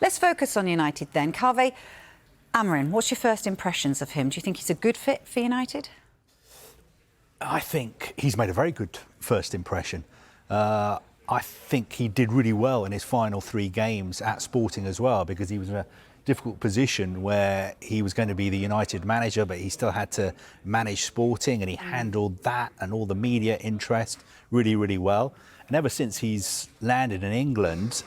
Let's focus on United then. Kaveh, Amorim, what's your first impressions of him? Do you think he's a good fit for United? I think he's made a very good first impression. I think he did really well in his final 3 games at Sporting as well, because he was in a difficult position where he was going to be the United manager, but he still had to manage Sporting, and he handled that and all the media interest really, really well. And ever since he's landed in England,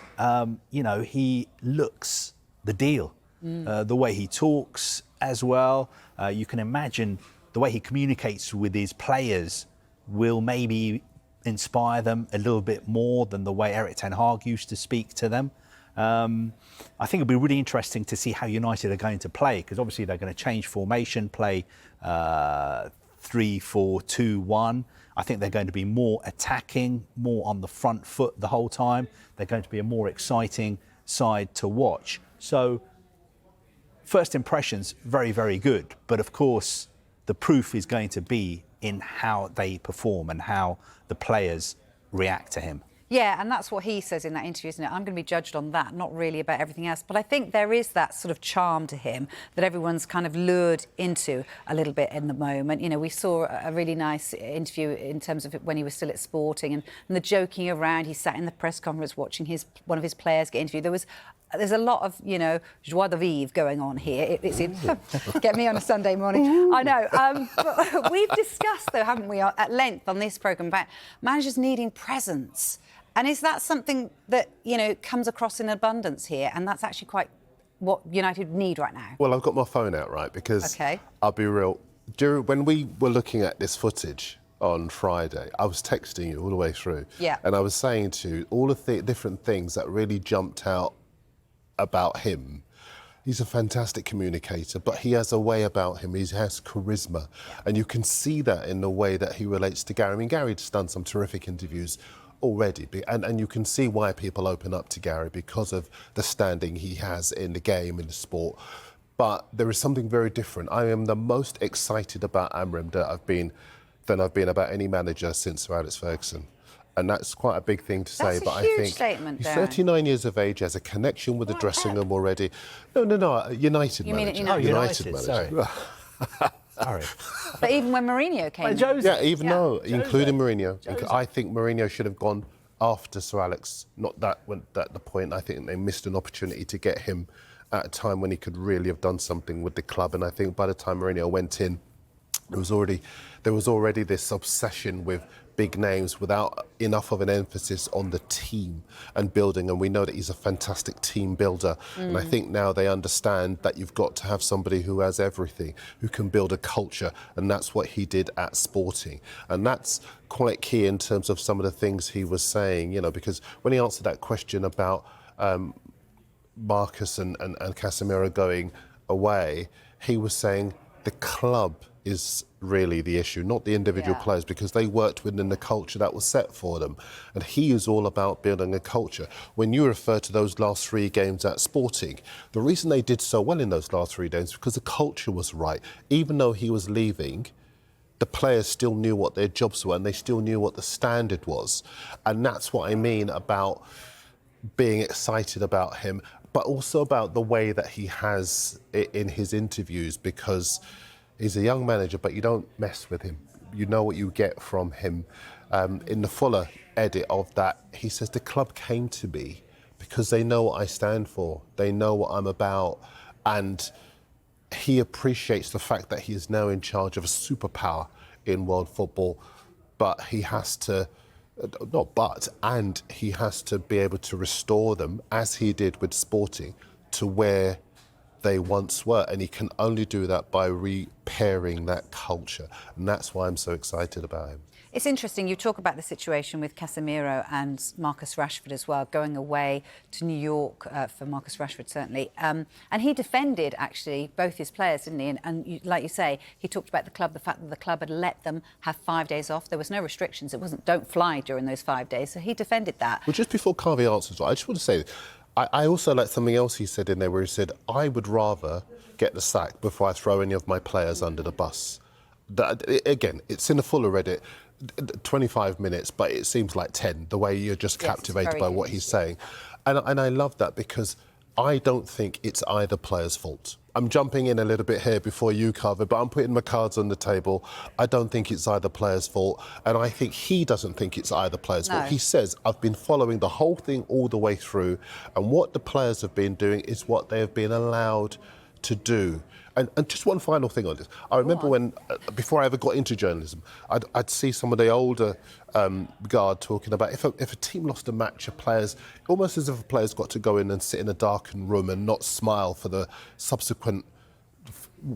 he looks the deal. The way he talks as well, you can imagine the way he communicates with his players will maybe inspire them a little bit more than the way Erik ten Hag used to speak to them. I think it'll be really interesting to see how United are going to play, because obviously they're going to change formation, play 3-4-2-1. I think they're going to be more attacking, more on the front foot the whole time. They're going to be a more exciting side to watch. So, first impressions, very, very good. But of course, the proof is going to be in how they perform and how the players react to him. Yeah, and that's what he says in that interview, isn't it? I'm going to be judged on that, not really about everything else. But I think there is that sort of charm to him that everyone's kind of lured into a little bit in the moment. You know, we saw a really nice interview in terms of when he was still at Sporting and the joking around. He sat in the press conference watching one of his players get interviewed. There's a lot of, joie de vivre going on here. Get me on a Sunday morning. I know. But we've discussed, though, haven't we, at length on this programme about managers needing presence. And is that something that, comes across in abundance here? And that's actually quite what United need right now. Well, I've got my phone out, right? Because I'll be real. When we were looking at this footage on Friday, I was texting you all the way through. Yeah. And I was saying to you all of the different things that really jumped out about him. He's a fantastic communicator, but he has a way about him. He has charisma. And you can see that in the way that he relates to Gary. I mean, Gary's done some terrific interviews already, and you can see why people open up to Gary, because of the standing he has in the game, in the sport. But there is something very different. I am the most excited about Amorim than I've been about any manager since Sir Alex Ferguson. And that's quite a big thing to say. But I think statement, he's Darren. 39 years of age, has a connection with the dressing room already. No, United you manager. Mean United United, manager. Sorry. But even when Mourinho came in. Including Mourinho. I think Mourinho should have gone after Sir Alex. Not that went at the point. I think they missed an opportunity to get him at a time when he could really have done something with the club. And I think by the time Mourinho went in, there was already this obsession with big names without enough of an emphasis on the team and building. And we know that he's a fantastic team builder. And I think now they understand that you've got to have somebody who has everything, who can build a culture. And that's what he did at Sporting. And that's quite key in terms of some of the things he was saying, because when he answered that question about Marcus and Casemiro going away, he was saying the club is really the issue, not the individual players, because they worked within the culture that was set for them. And he is all about building a culture. When you refer to those last 3 games at Sporting, the reason they did so well in those last 3 games is because the culture was right. Even though he was leaving, the players still knew what their jobs were and they still knew what the standard was. And that's what I mean about being excited about him, but also about the way that he has it in his interviews, because he's a young manager, but you don't mess with him. You know what you get from him. In the fuller edit of that, he says, the club came to me because they know what I stand for. They know what I'm about. And he appreciates the fact that he is now in charge of a superpower in world football. But he has to, he has to be able to restore them, as he did with Sporting, to where they once were, and he can only do that by repairing that culture, and that's why I'm so excited about him. It's interesting, you talk about the situation with Casemiro and Marcus Rashford as well, going away to New York for Marcus Rashford, certainly. And he defended, actually, both his players, didn't he? And like you say, he talked about the club, the fact that the club had let them have 5 days off. There was no restrictions. It wasn't don't fly during those 5 days. So he defended that. Well, just before Kaveh answers, I just want to say, I also like something else he said in there where he said, I would rather get the sack before I throw any of my players under the bus. Again, it's in the fuller edit, 25 minutes, but it seems like 10, the way you're just captivated by what he's saying. And I love that, because I don't think it's either player's fault. I'm jumping in a little bit here before you, Kaveh, but I'm putting my cards on the table. I don't think it's either player's fault, and I think he doesn't think it's either player's fault. He says, I've been following the whole thing all the way through, and what the players have been doing is what they have been allowed to do. And just one final thing on this. I remember when, before I ever got into journalism, I'd see some of the older guard talking about if a team lost a match, almost as if a player's got to go in and sit in a darkened room and not smile for the subsequent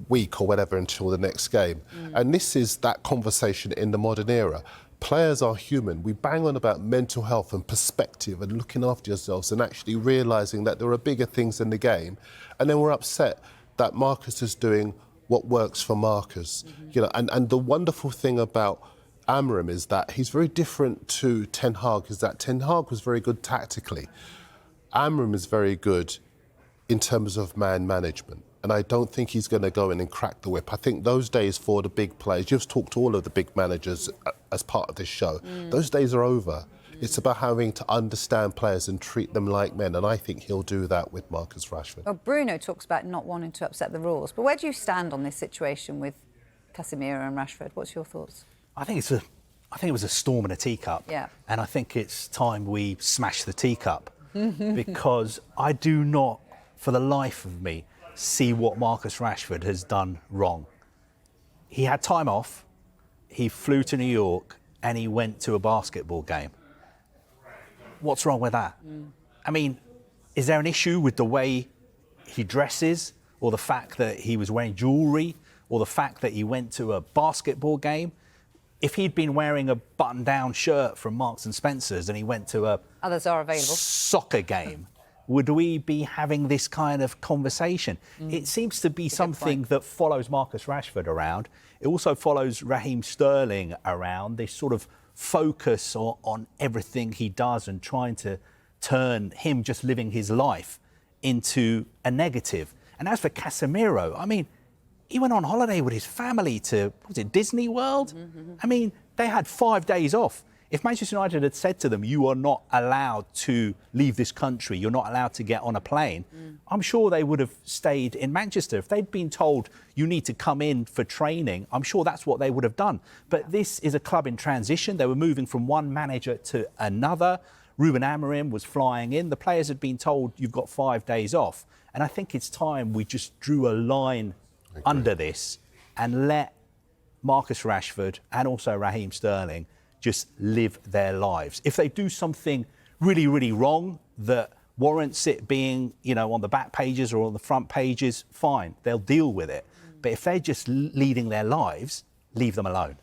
week or whatever until the next game. And this is that conversation in the modern era. Players are human. We bang on about mental health and perspective and looking after yourselves and actually realising that there are bigger things in the game. And then we're upset that Marcus is doing what works for Marcus. You know, and the wonderful thing about Amorim is that he's very different to Ten Hag, is that Ten Hag was very good tactically. Amorim is very good in terms of man management. And I don't think he's going to go in and crack the whip. I think those days for the big players, you've talked to all of the big managers as part of this show, those days are over. It's about having to understand players and treat them like men, and I think he'll do that with Marcus Rashford. Well, Bruno talks about not wanting to upset the rules, but where do you stand on this situation with Casemiro and Rashford? What's your thoughts? I think it was a storm in a teacup. Yeah. And I think it's time we smash the teacup because I do not, for the life of me, see what Marcus Rashford has done wrong. He had time off, he flew to New York, and he went to a basketball game. What's wrong with that? I mean, is there an issue with the way he dresses, or the fact that he was wearing jewellery, or the fact that he went to a basketball game? If he'd been wearing a button-down shirt from Marks and Spencer's and he went to a Others are available. Soccer game, would we be having this kind of conversation? It seems to be something that follows Marcus Rashford around. It also follows Raheem Sterling around, this sort of focus on everything he does and trying to turn him just living his life into a negative. And as for Casemiro, I mean, he went on holiday with his family to, was it Disney World? I mean, they had 5 days off. If Manchester United had said to them, you are not allowed to leave this country, you're not allowed to get on a plane, I'm sure they would have stayed in Manchester. If they'd been told you need to come in for training, I'm sure that's what they would have done. But this is a club in transition. They were moving from one manager to another. Ruben Amorim was flying in. The players had been told you've got 5 days off. And I think it's time we just drew a line under this and let Marcus Rashford and also Raheem Sterling just live their lives. If they do something really, really wrong that warrants it being, you know, on the back pages or on the front pages, fine, they'll deal with it. But if they're just leading their lives, leave them alone.